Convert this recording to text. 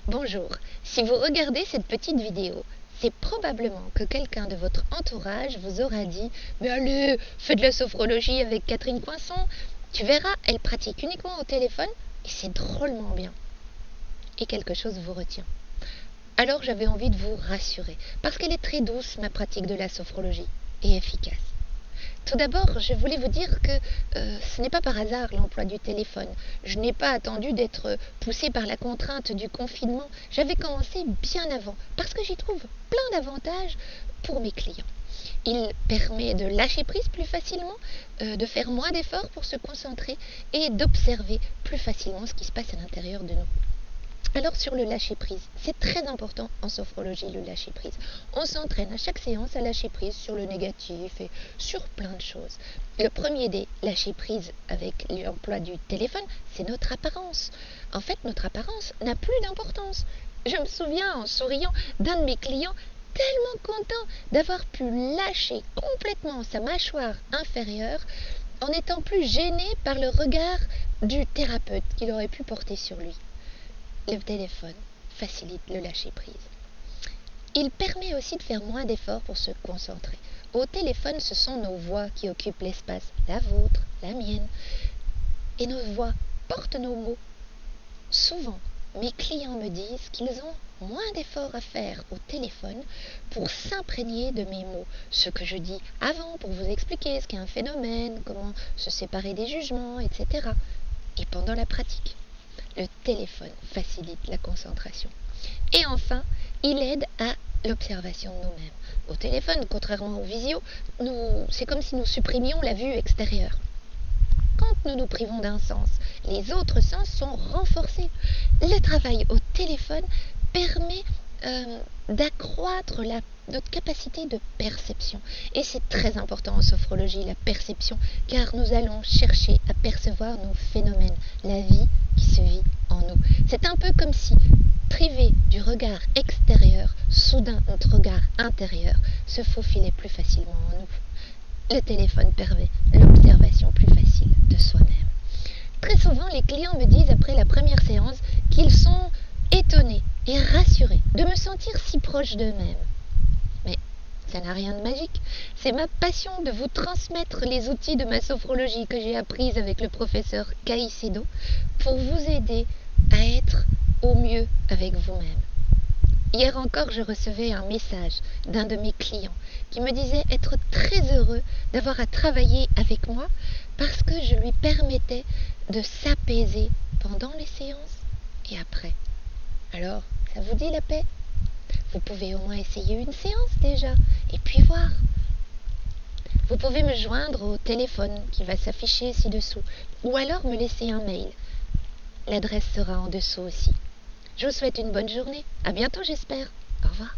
Bonjour, si vous regardez cette petite vidéo, c'est probablement que quelqu'un de votre entourage vous aura dit « Mais allez, fais de la sophrologie avec Catherine Coinçon, tu verras, elle pratique uniquement au téléphone et c'est drôlement bien. » Et quelque chose vous retient. Alors j'avais envie de vous rassurer, parce qu'elle est très douce, ma pratique de la sophrologie, et efficace. Tout d'abord, je voulais vous dire que ce n'est pas par hasard l'emploi du téléphone. Je n'ai pas attendu d'être poussée par la contrainte du confinement. J'avais commencé bien avant, parce que j'y trouve plein d'avantages pour mes clients. Il permet de lâcher prise plus facilement, de faire moins d'efforts pour se concentrer et d'observer plus facilement ce qui se passe à l'intérieur de nous. Alors sur le lâcher-prise, c'est très important en sophrologie le lâcher-prise. On s'entraîne à chaque séance à lâcher prise sur le négatif et sur plein de choses. Le premier des lâcher-prise avec l'emploi du téléphone, c'est notre apparence. En fait, notre apparence n'a plus d'importance. Je me souviens en souriant d'un de mes clients tellement content d'avoir pu lâcher complètement sa mâchoire inférieure en n'étant plus gêné par le regard du thérapeute qu'il aurait pu porter sur lui. Le téléphone facilite le lâcher-prise. Il permet aussi de faire moins d'efforts pour se concentrer. Au téléphone, ce sont nos voix qui occupent l'espace, la vôtre, la mienne. Et nos voix portent nos mots. Souvent, mes clients me disent qu'ils ont moins d'efforts à faire au téléphone pour s'imprégner de mes mots. Ce que je dis avant pour vous expliquer ce qu'est un phénomène, comment se séparer des jugements, etc. Et pendant la pratique. Le téléphone facilite la concentration. Et enfin, il aide à l'observation de nous-mêmes. Au téléphone, contrairement aux visio, c'est comme si nous supprimions la vue extérieure. Quand nous nous privons d'un sens, les autres sens sont renforcés. Le travail au téléphone permet d'accroître notre capacité de perception. Et c'est très important en sophrologie, la perception, car nous allons chercher à percevoir nos phénomènes, la vie qui se vit en nous. C'est un peu comme si, privé du regard extérieur, soudain notre regard intérieur se faufilait plus facilement en nous. Le téléphone permet l'observation plus facile de soi-même. Très souvent, les clients me disent après la première séance qu'ils sont étonnés et rassurés de me sentir si proche d'eux-mêmes. Mais ça n'a rien de magique. C'est ma passion de vous transmettre les outils de ma sophrologie que j'ai apprises avec le professeur Caicedo pour vous aider à être au mieux avec vous-même. Hier encore, je recevais un message d'un de mes clients qui me disait être très heureux d'avoir à travailler avec moi parce que je lui permettais de s'apaiser pendant les séances et après. Alors, ça vous dit la paix ? Vous pouvez au moins essayer une séance déjà et puis voir. Vous pouvez me joindre au téléphone qui va s'afficher ci-dessous ou alors me laisser un mail. L'adresse sera en dessous aussi. Je vous souhaite une bonne journée. À bientôt, j'espère. Au revoir.